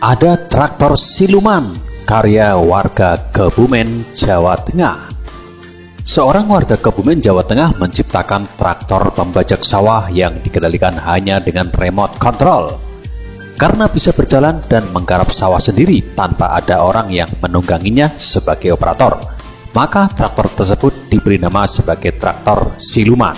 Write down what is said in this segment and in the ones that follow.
Ada traktor siluman, karya warga Kebumen, Jawa Tengah. Seorang warga Kebumen, Jawa Tengah menciptakan traktor pembajak sawah yang dikendalikan hanya dengan remote control. Karena bisa berjalan dan menggarap sawah sendiri tanpa ada orang yang menungganginya sebagai operator, maka traktor tersebut diberi nama sebagai traktor siluman.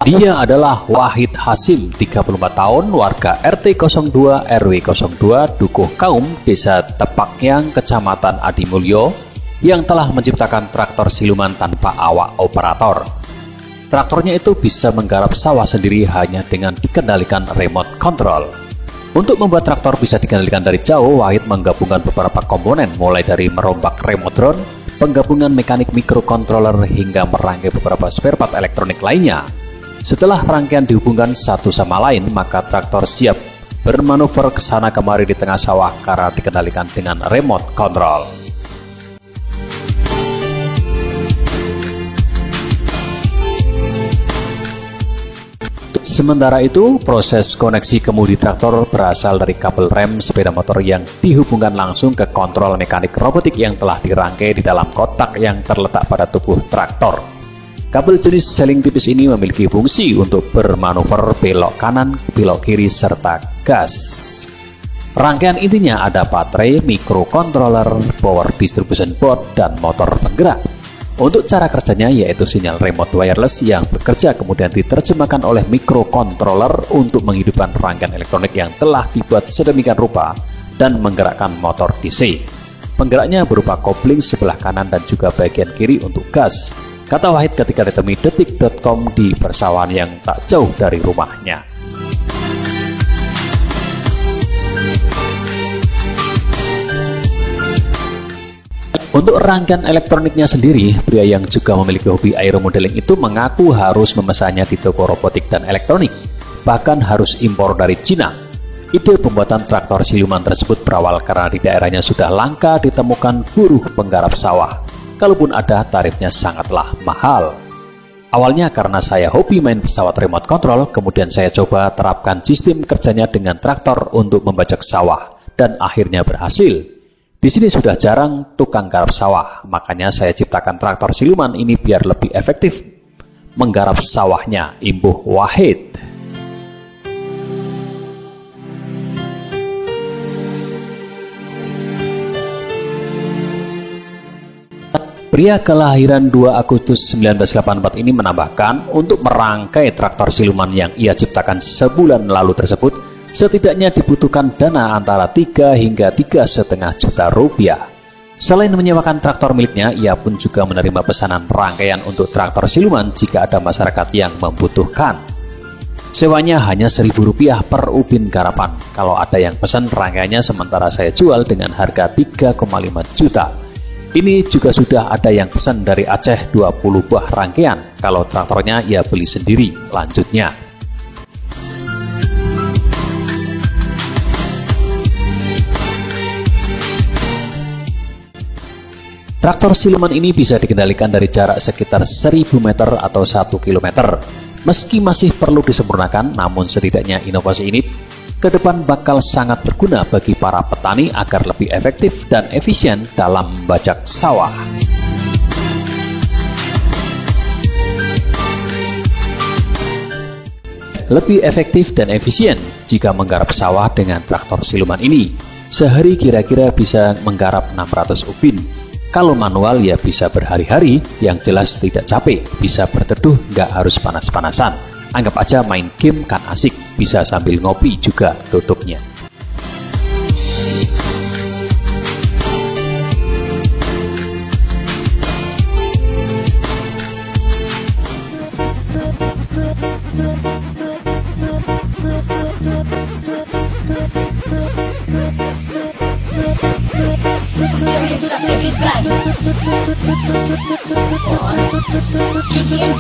Dia adalah Wahid Hasim, 34 tahun, warga RT 02 RW 02 Dukuh Kaum, Desa Tepakyang, Kecamatan Adimulyo, yang telah menciptakan traktor siluman tanpa awak operator. Traktornya itu bisa menggarap sawah sendiri hanya dengan dikendalikan remote control. Untuk membuat traktor bisa dikendalikan dari jauh, Wahid menggabungkan beberapa komponen, mulai dari merombak remote drone, penggabungan mekanik microcontroller, hingga merangkai beberapa spare part elektronik lainnya. Setelah rangkaian dihubungkan satu sama lain, maka traktor siap bermanuver ke sana kemari di tengah sawah karena dikendalikan dengan remote control. Sementara itu, proses koneksi kemudi traktor berasal dari kabel rem sepeda motor yang dihubungkan langsung ke kontrol mekanik robotik yang telah dirangkai di dalam kotak yang terletak pada tubuh traktor. Kabel jenis seling tipis ini memiliki fungsi untuk bermanuver belok kanan, belok kiri, serta gas. Rangkaian intinya ada baterai, microcontroller, power distribution board, dan motor penggerak. Untuk cara kerjanya yaitu sinyal remote wireless yang bekerja kemudian diterjemahkan oleh microcontroller untuk menghidupkan rangkaian elektronik yang telah dibuat sedemikian rupa dan menggerakkan motor DC. Penggeraknya berupa kopling sebelah kanan dan juga bagian kiri untuk gas, kata Wahid ketika ditemui detik.com di persawahan yang tak jauh dari rumahnya. Untuk rangkaian elektroniknya sendiri, pria yang juga memiliki hobi aeromodeling itu mengaku harus memesannya di toko robotik dan elektronik, bahkan harus impor dari Cina. Ide pembuatan traktor siluman tersebut berawal karena di daerahnya sudah langka ditemukan buruh penggarap sawah. Kalaupun ada, tarifnya sangatlah mahal. Awalnya karena saya hobi main pesawat remote control, kemudian saya coba terapkan sistem kerjanya dengan traktor untuk membajak sawah, dan akhirnya berhasil. Di sini sudah jarang tukang garap sawah, makanya saya ciptakan traktor siluman ini biar lebih efektif menggarap sawahnya, imbuh Wahid. Pria kelahiran 2 Agustus 1984 ini menambahkan, untuk merangkai traktor siluman yang ia ciptakan sebulan lalu tersebut, setidaknya dibutuhkan dana antara 3 hingga 3,5 juta rupiah. Selain menyewakan traktor miliknya, ia pun juga menerima pesanan rangkaian untuk traktor siluman jika ada masyarakat yang membutuhkan. Sewanya hanya Rp1.000 per ubin garapan. Kalau ada yang pesan rangkaiannya, sementara saya jual dengan harga 3,5 juta. Ini juga sudah ada yang pesan dari Aceh 20 buah rangkaian. Kalau traktornya ia beli sendiri, lanjutnya. Traktor siluman ini bisa dikendalikan dari jarak sekitar 1000 meter atau 1 km. Meski masih perlu disempurnakan, namun setidaknya inovasi ini ke depan bakal sangat berguna bagi para petani agar lebih efektif dan efisien dalam membajak sawah. Lebih efektif dan efisien jika menggarap sawah dengan traktor siluman ini. Sehari kira-kira bisa menggarap 600 ubin. Kalau manual ya bisa berhari-hari, yang jelas tidak capek, bisa berteduh, nggak harus panas-panasan. Anggap aja main game kan asik, bisa sambil ngopi juga tutupnya. GTN